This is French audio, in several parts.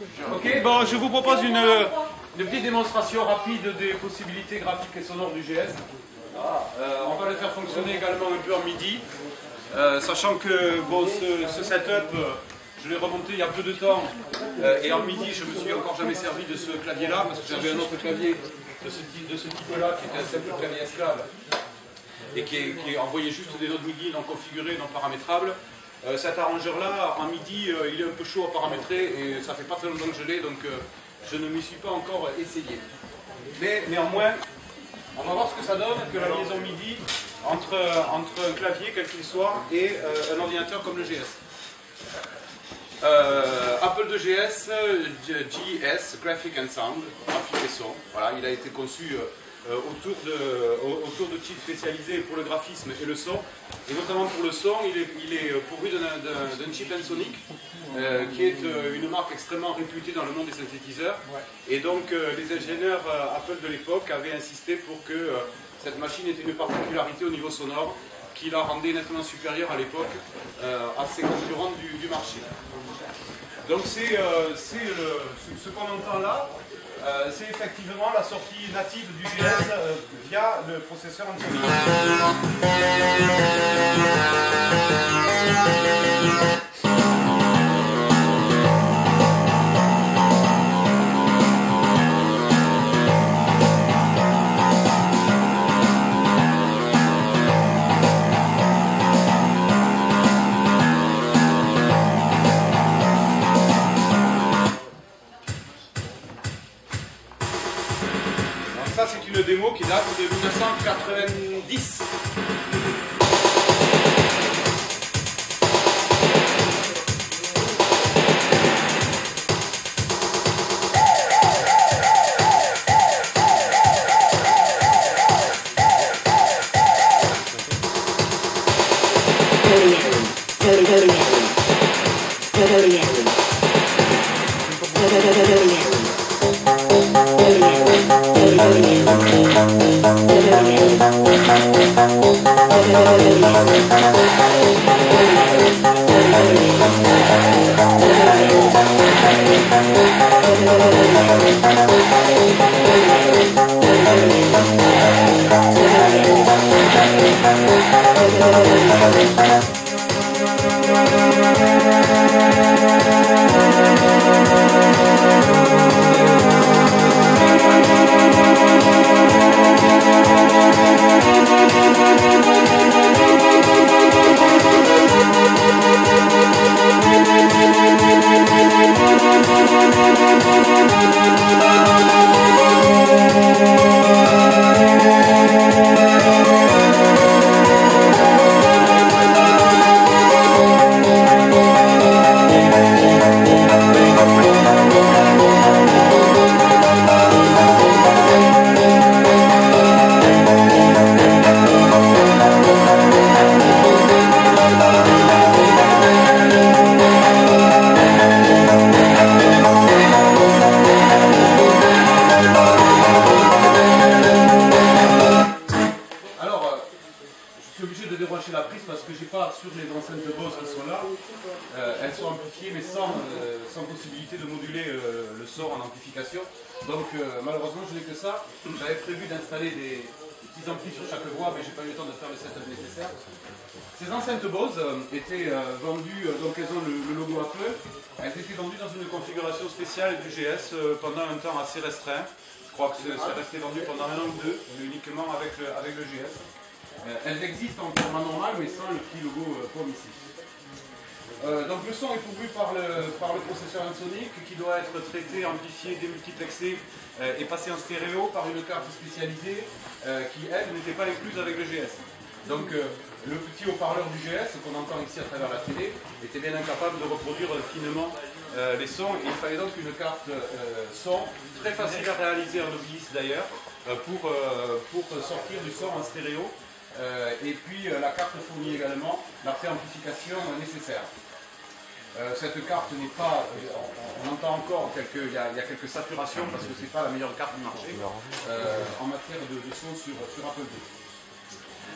Ok, bon, je vous propose une petite démonstration rapide des possibilités graphiques et sonores du GS. On va le faire fonctionner également un peu en MIDI, sachant que bon, ce setup, je l'ai remonté il y a peu de temps, et en MIDI, je me suis encore jamais servi de ce clavier-là, parce que j'avais un autre clavier de ce type-là, qui était un simple clavier esclave, et qui envoyait juste des notes MIDI non configurées, non paramétrables. Cet arrangeur-là, en MIDI, il est un peu chaud à paramétrer, et ça fait pas très longtemps que je l'ai, donc je ne m'y suis pas encore essayé. Mais néanmoins, on va voir ce que ça donne que la liaison MIDI entre un clavier, quel qu'il soit, et un ordinateur comme le GS. Apple de GS, GS, Graphic and Sound, graphique et son. Voilà, il a été conçu autour de chips spécialisés pour le graphisme et le son. Et notamment pour le son, il est pourvu d'un chip Ensoniq, qui est une marque extrêmement réputée dans le monde des synthétiseurs. Et donc les ingénieurs Apple de l'époque avaient insisté pour que cette machine ait une particularité au niveau sonore qui la rendait nettement supérieure à l'époque à ses concurrents du marché. Donc ce qu'on entend là, c'est effectivement la sortie native du GS via le processeur Ensoniq. Ça, c'est une démo qui date de 1990. Elles sont amplifiées mais sans possibilité de moduler le son en amplification. Donc malheureusement je n'ai que ça. J'avais prévu d'installer des petits amplis sur chaque voix, mais j'ai pas eu le temps de faire le setup nécessaire. Ces enceintes Bose étaient vendues, donc elles ont le logo Apple. Elles étaient vendues dans une configuration spéciale du GS pendant un temps assez restreint. Je crois que c'est resté vendu pendant un an ou deux, uniquement avec le GS. Elles existent en format normal mais sans le petit logo pomme ici. Donc le son est pourvu par le processeur Ensoniq qui doit être traité, amplifié, démultiplexé et passé en stéréo par une carte spécialisée qui, elle, n'était pas incluse avec le GS. Donc le petit haut-parleur du GS qu'on entend ici à travers la télé était bien incapable de reproduire finement les sons. Et il fallait donc une carte son très facile à réaliser en OBS d'ailleurs pour sortir du son en stéréo. Et puis la carte fournit également la préamplification nécessaire. Cette carte n'est pas, on entend encore il y a quelques saturations parce que c'est pas la meilleure carte du marché en matière de son sur Apple II.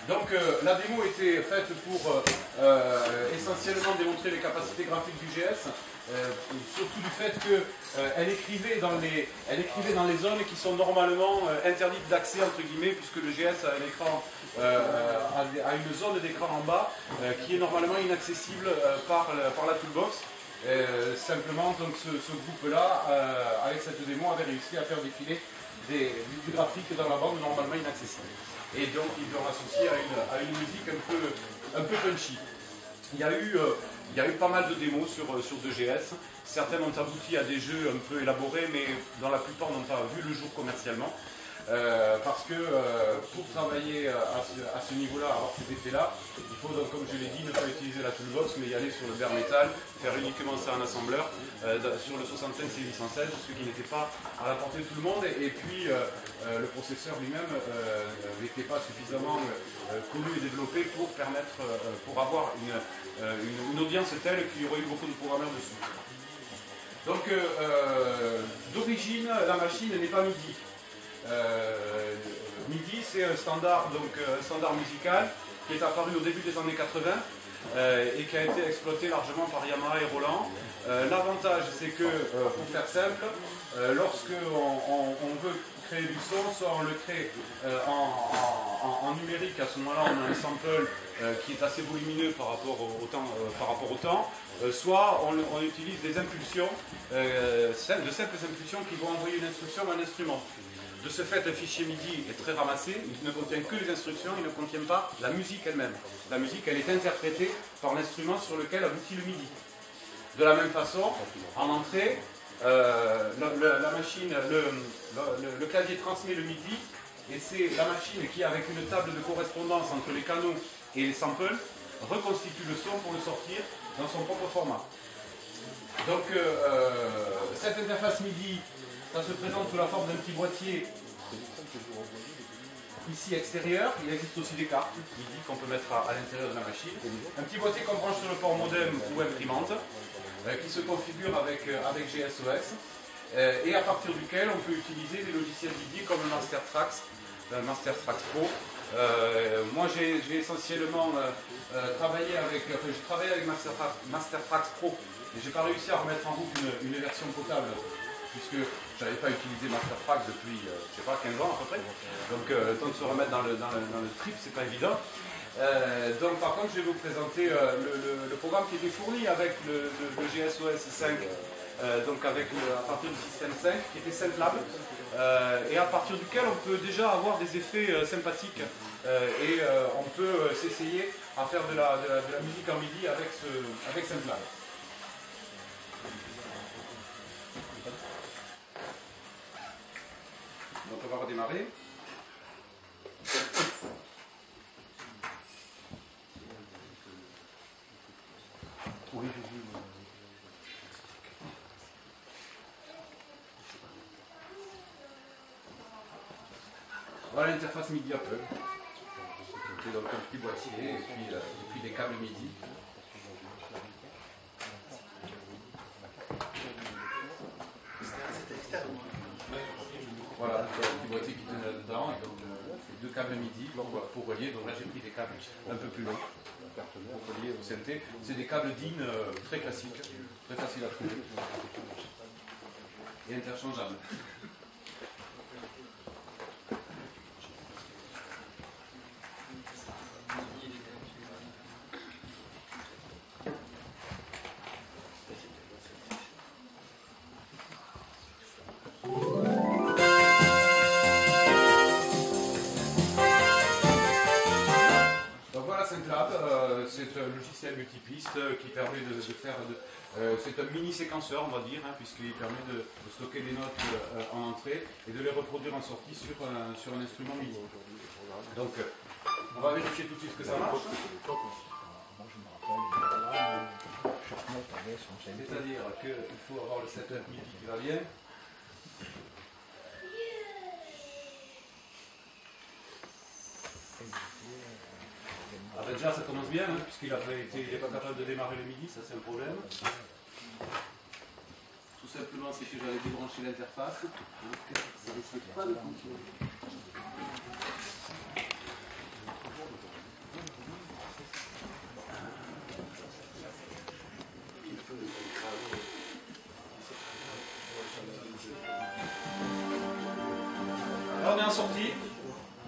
Donc la démo était faite pour essentiellement démontrer les capacités graphiques du GS, surtout du fait qu'elle écrivait dans les zones qui sont normalement interdites d'accès entre guillemets, puisque le GS a un écran, a une zone d'écran en bas qui est normalement inaccessible par la toolbox. Simplement donc ce groupe-là, avec cette démo, avait réussi à faire défiler du graphique dans la bande normalement inaccessible. Et donc ils l'ont associé à une musique un peu punchy. Il y a eu pas mal de démos sur 2GS. Certaines ont abouti à des jeux un peu élaborés, mais dont la plupart n'ont pas vu le jour commercialement. Parce que pour travailler à ce niveau-là, avoir ces effets-là, il faut donc, comme je l'ai dit, ne pas utiliser la toolbox, mais y aller sur le bare metal, faire uniquement ça en assembleur, sur le 65 C816, ce qui n'était pas à la portée de tout le monde, et puis le processeur lui-même n'était pas suffisamment connu et développé pour avoir une audience telle qu'il y aurait eu beaucoup de programmeurs dessus. Donc, d'origine, la machine n'est pas MIDI. MIDI, c'est un standard musical qui est apparu au début des années 80 et qui a été exploité largement par Yamaha et Roland. L'avantage, c'est que, pour faire simple, lorsque on veut créer du son, soit on le crée en numérique, à ce moment-là on a un sample qui est assez volumineux par rapport au temps, soit on utilise des impulsions, de simples impulsions qui vont envoyer une instruction à un instrument. De ce fait, le fichier MIDI est très ramassé, il ne contient que les instructions, il ne contient pas la musique elle-même. La musique, elle est interprétée par l'instrument sur lequel aboutit le MIDI. De la même façon, en entrée, la machine, le clavier transmet le MIDI, et c'est la machine qui, avec une table de correspondance entre les canaux et les samples, reconstitue le son pour le sortir dans son propre format. Donc, cette interface MIDI, ça se présente sous la forme d'un petit boîtier ici extérieur. Il existe aussi des cartes MIDI qu'on peut mettre à l'intérieur de la machine. Un petit boîtier qu'on branche sur le port modem ou imprimante, qui se configure avec GSOS, et à partir duquel on peut utiliser des logiciels MIDI comme le Mastertrax Pro. Moi j'ai essentiellement travaillé avec Mastertrax Pro, mais j'ai pas réussi à remettre en route une version potable, puisque je n'avais pas utilisé Mastertrax depuis, je sais pas, 15 ans à peu près. Donc le temps de se remettre dans le trip, c'est pas évident. Donc par contre, je vais vous présenter le programme qui était fourni avec le GSOS 5, donc à partir du système 5, qui était SynthLab, et à partir duquel on peut déjà avoir des effets sympathiques, et on peut s'essayer à faire de la musique en MIDI avec SynthLab. Donc on va redémarrer. Oui, voilà l'interface MIDI Apple. Donc un petit boîtier et puis des câbles MIDI. Voilà, un petit boîtier qui tenait là-dedans, et donc deux câbles MIDI pour relier. Donc là j'ai pris des câbles un peu plus longs pour relier au synthé. C'est des câbles DIN très classiques, très faciles à trouver et interchangeables. C'est un logiciel multipiste qui permet de faire... c'est un mini séquenceur, on va dire, puisqu'il permet de stocker des notes en entrée et de les reproduire en sortie sur un instrument MIDI. Donc, on va vérifier tout de suite que ça marche. C'est-à-dire qu'il faut avoir le setup MIDI qui va bien. Alors déjà ça commence bien, puisqu'il n'est pas capable de démarrer le MIDI, ça c'est un problème. Tout simplement c'est que j'avais débranché l'interface, donc ça ne risque pas de fonctionner. sortie.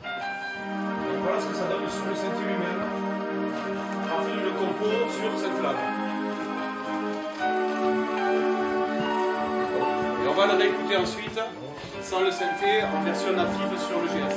Donc voilà ce que ça donne sur le synthé lui-même, à partir d'une compo sur cette flamme. Et on va le réécouter ensuite, sans le synthé, en version native sur le GS.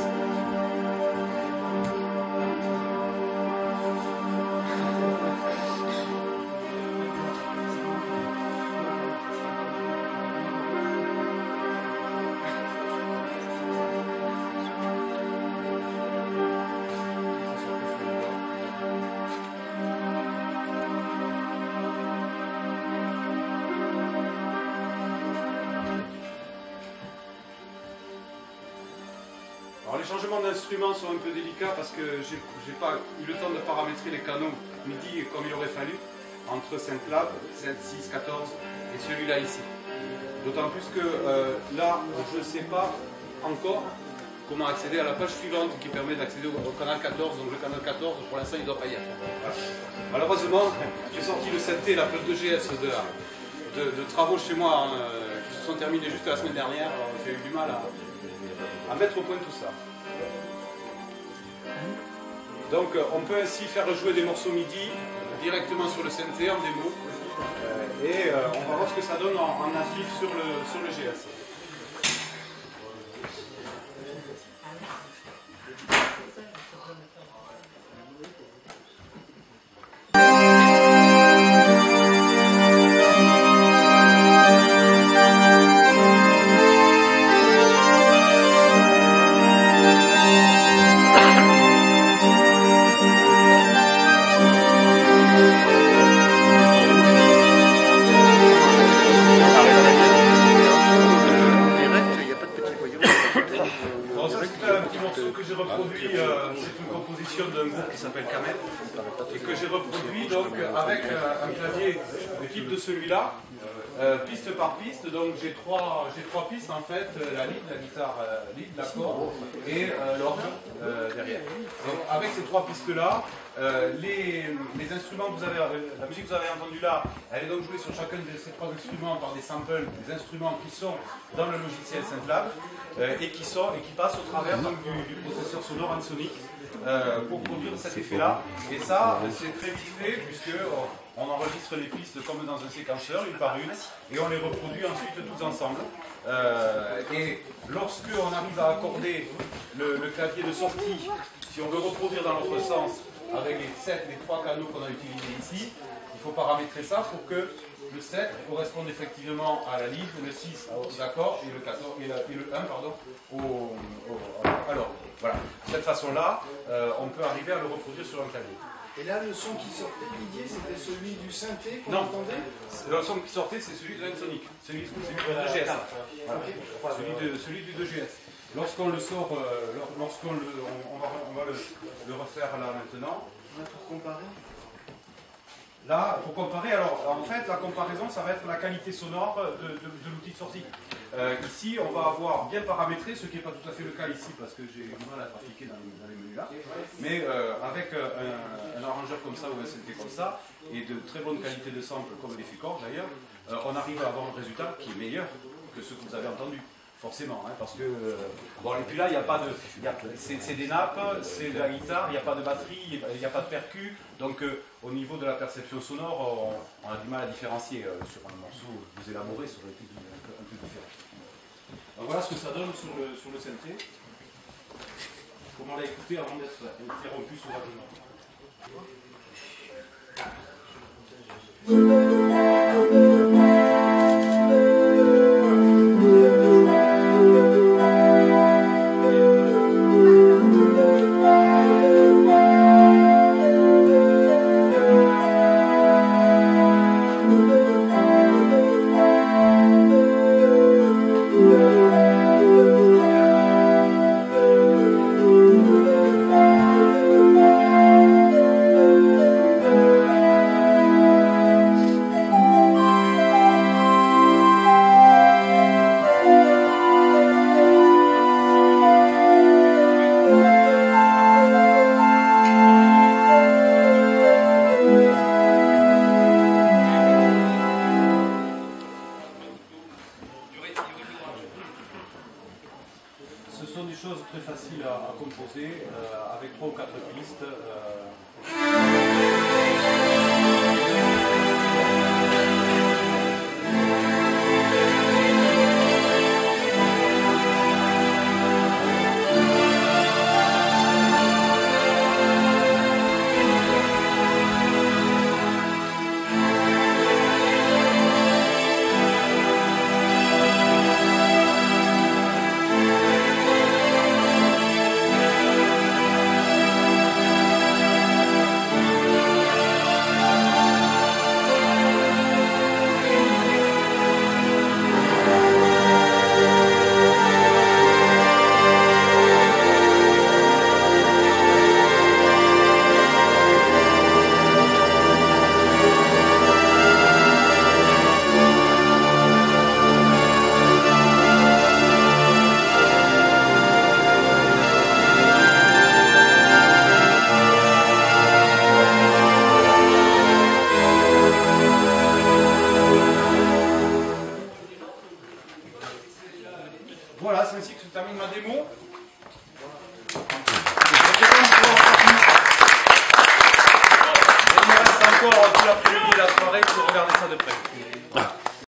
Alors les changements d'instruments sont un peu délicats parce que j'ai pas eu le temps de paramétrer les canaux MIDI comme il aurait fallu entre Syntlab, 7, 6, 14 et celui-là ici. D'autant plus que là, je ne sais pas encore comment accéder à la page suivante qui permet d'accéder au canal 14. Donc le canal 14, pour l'instant, il ne doit pas y être. Voilà. Malheureusement, j'ai sorti le synthé, la pub de GS de travaux chez moi qui se sont terminés juste la semaine dernière. J'ai eu du mal à mettre au point tout ça. Donc on peut ainsi faire jouer des morceaux MIDI directement sur le synthé en démo et on va voir ce que ça donne en natif sur le GS. C'est une composition d'un groupe qui s'appelle Kamel et que j'ai reproduit donc avec un clavier de type de celui-là, piste par piste. Donc j'ai trois pistes en fait, la lead, la guitare lead, l'accord et l'orgue derrière. Donc avec ces trois pistes là, les instruments que vous avez, la musique que vous avez entendue là, elle est donc jouée sur chacun de ces trois instruments par des samples, des instruments qui sont dans le logiciel Syntlab et qui passent au travers donc, du processeur sonore Ensoniq pour produire cet effet-là. Et ça, c'est très vite fait puisque on enregistre les pistes comme dans un séquenceur, une par une, et on les reproduit ensuite tous ensemble. Et lorsque on arrive à accorder le clavier de sortie, si on veut reproduire dans l'autre sens, avec les trois canaux qu'on a utilisés ici, il faut paramétrer ça pour que le 7 corresponde effectivement à la lead, le 6 aux accords et le 14 et le 1 pardon, alors voilà, de cette façon-là, on peut arriver à le reproduire sur un clavier. Et là, le son qui sortait, Didier, c'était celui du synthé qu'on Non, entendait? Le son qui sortait, c'est celui de l'Ensoniq, celui du 2GS. Voilà. Celui du 2GS. Lorsqu'on le sort, on va le refaire là maintenant. Pour comparer? Là, pour comparer, alors en fait, la comparaison, ça va être la qualité sonore de l'outil de sortie. Ici, on va avoir bien paramétré, ce qui n'est pas tout à fait le cas ici, parce que j'ai du mal à trafiquer dans les menus là. Mais avec un arrangeur comme ça ou un synthé comme ça, et de très bonne qualité de sample, comme les Ficor d'ailleurs, on arrive à avoir un résultat qui est meilleur que ce que vous avez entendu. Forcément, hein, parce que... bon, et puis là, il n'y a pas de... C'est des nappes, c'est de la guitare, il n'y a pas de batterie, il n'y a pas de percu. Donc, au niveau de la perception sonore, on a du mal à différencier. Sur un morceau plus élaboré, ça aurait été un peu différent. Donc, voilà ce que ça donne sur le synthé. Comment l'a écouté avant d'être interrompu sauvagement. côté, avec 3 ou 4 pistes. Voilà, c'est ainsi que se termine ma démo. Il me reste encore tout l'après-midi et la soirée pour regarder ça de près.